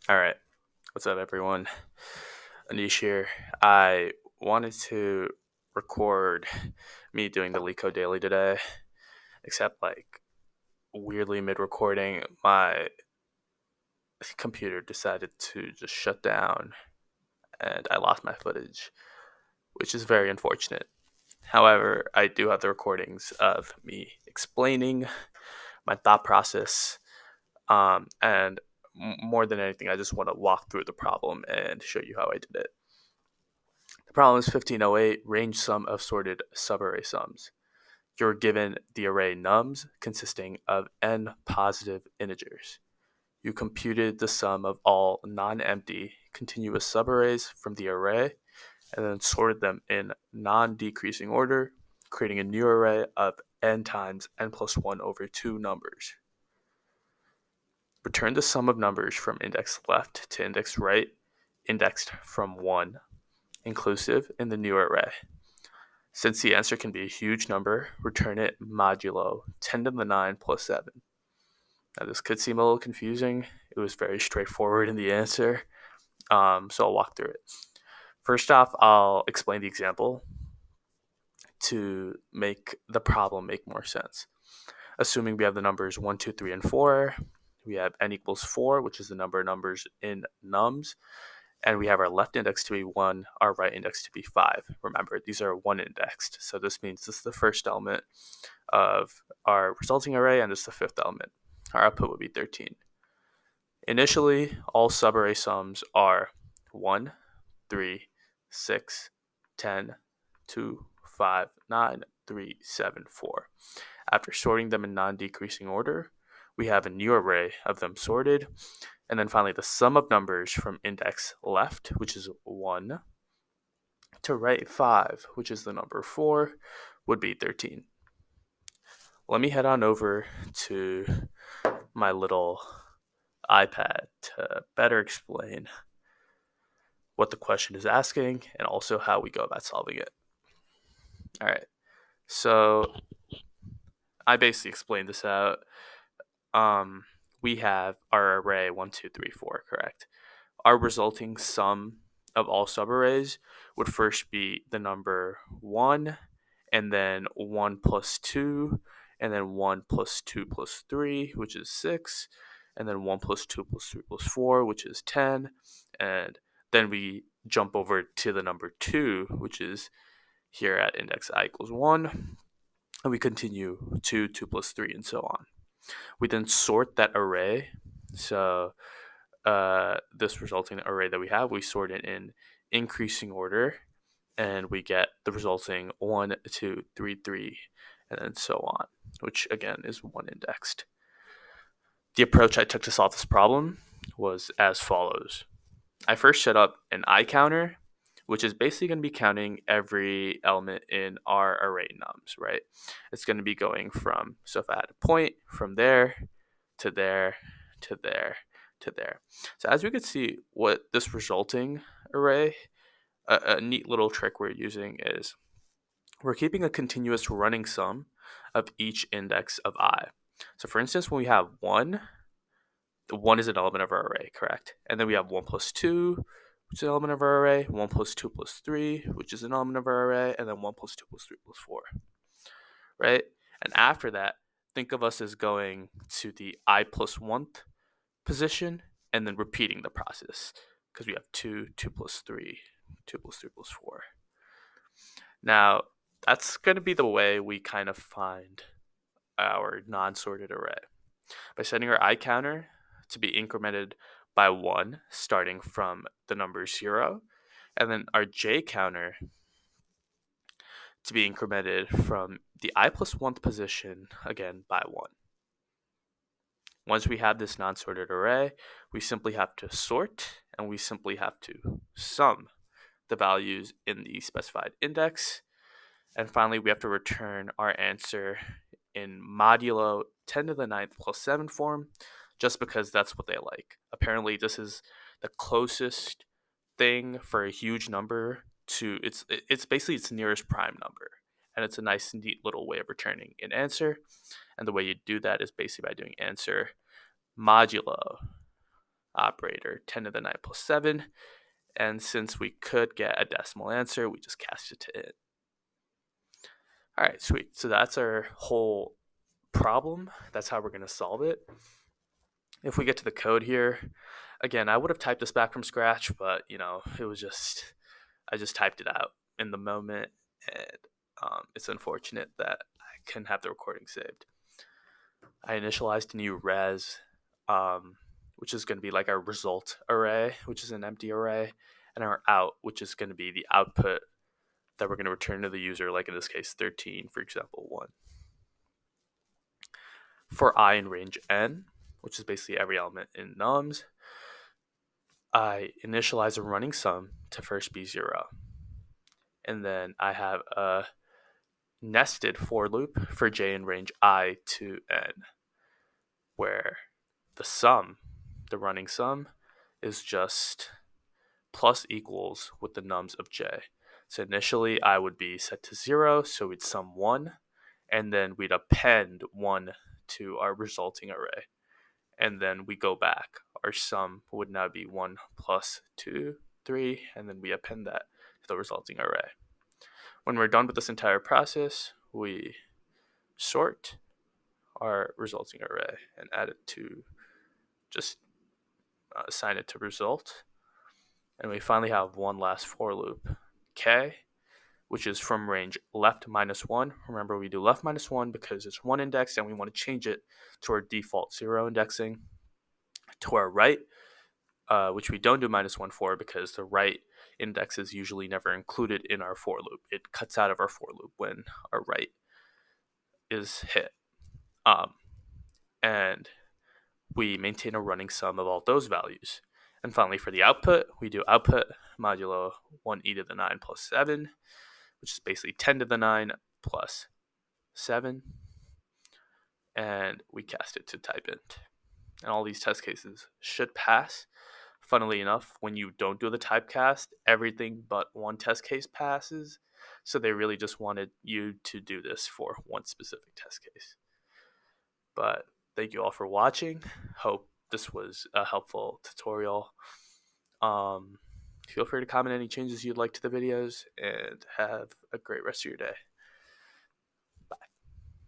All right. What's up, everyone? Anish here. I wanted to record me doing the LeetCode daily today, except weirdly mid recording, my computer decided to just shut down and I lost my footage, which is very unfortunate. However, I do have the recordings of me explaining my thought process, and more than anything, I just want to walk through the problem and show you how I did it. The problem is 1508, range sum of sorted subarray sums. You're given the array nums consisting of n positive integers. You computed the sum of all non-empty continuous subarrays from the array and then sorted them in non-decreasing order, creating a new array of n times n plus 1 over 2 numbers. Return the sum of numbers from index left to index right, indexed from 1, inclusive in the new array. Since the answer can be a huge number, return it modulo 10 to the 9 plus 7. Now, this could seem a little confusing. It was very straightforward in the answer, so I'll walk through it. First off, I'll explain the example to make the problem make more sense. Assuming we have the numbers 1, 2, 3, and 4, we have n equals 4, which is the number of numbers in nums, and we have our left index to be 1, our right index to be 5. Remember, these are 1 indexed, so this means this is the first element of our resulting array, and this is the fifth element. Our output would be 13. Initially, all subarray sums are 1, 3, 6, 10, 2, 5, 9, 3, 7, 4. After sorting them in non-decreasing order, we have a new array of them sorted. And then finally, the sum of numbers from index left, which is 1, to right 5, which is the number 4, would be 13. Let me head on over to my little iPad to better explain what the question is asking and also how we go about solving it. All right. So I basically explained this out. We have our array 1, 2, 3, 4, correct? Our resulting sum of all subarrays would first be the number 1, and then 1 plus 2, and then 1 plus 2 plus 3, which is 6, and then 1 plus 2 plus 3 plus 4, which is 10, and then we jump over to the number 2, which is here at index I equals 1, and we continue 2, 2 plus 3, and so on. We then sort that array, so this resulting array that we have, we sort it in increasing order, and we get the resulting 1, 2, 3, 3, and then so on, which again is 1 indexed. The approach I took to solve this problem was as follows. I first set up an I counter, which is basically going to be counting every element in our array nums, right? It's going to be going from, so if I had a point, from there to there to there to there. So as we can see, what this resulting array, a neat little trick we're using is we're keeping a continuous running sum of each index of I. So for instance, when we have 1, the 1 is an element of our array, correct? And then we have 1 plus 2, which is an element of our array, 1 plus 2 plus 3, which is an element of our array, and then 1 plus 2 plus 3 plus 4, right? And after that, think of us as going to the I plus 1th position and then repeating the process because we have 2, 2 plus 3, 2 plus 3 plus 4. Now, that's going to be the way we kind of find our non-sorted array. By setting our I counter to be incremented by 1, starting from the number 0, and then our J counter to be incremented from the I plus 1th position, again, by 1. Once we have this non-sorted array, we simply have to sort, and we simply have to sum the values in the specified index. And finally, we have to return our answer in modulo 10 to the 9th plus 7 form, just because that's what they like. Apparently, this is the closest thing for a huge number to it's basically its nearest prime number, and it's a nice neat little way of returning an answer. And the way you do that is basically by doing answer modulo operator, 10 to the 9 plus 7. And since we could get a decimal answer, we just cast it to int. All right, sweet. So that's our whole problem. That's how we're going to solve it. If we get to the code here, again, I would have typed this back from scratch, but it was I just typed it out in the moment, and it's unfortunate that I couldn't have the recording saved. I initialized a new res, which is going to be like our result array, which is an empty array, and our out, which is going to be the output that we're going to return to the user, like in this case 13, for example, 1. For I in range n, which is basically every element in nums, I initialize a running sum to first be 0. And then I have a nested for loop for j in range I to n, where the sum, the running sum, is just plus equals with the nums of j. So initially I would be set to 0, so we'd sum 1, and then we'd append 1 to our resulting array. And then we go back. Our sum would now be 1 plus 2, 3, and then we append that to the resulting array. When we're done with this entire process, we sort our resulting array and add it to just assign it to result. And we finally have one last for loop, k, which is from range left minus 1. Remember, we do left minus 1 because it's one index and we want to change it to our default 0 indexing. To our right, which we don't do minus 1 for because the right index is usually never included in our for loop. It cuts out of our for loop when our right is hit. And we maintain a running sum of all those values. And finally, for the output, we do output modulo 1e to the 9 plus 7, which is basically 10 to the 9 plus 7. And we cast it to type int. And all these test cases should pass. Funnily enough, when you don't do the typecast, everything but one test case passes. So they really just wanted you to do this for one specific test case. But thank you all for watching. Hope this was a helpful tutorial. Feel free to comment any changes you'd like to the videos, and have a great rest of your day.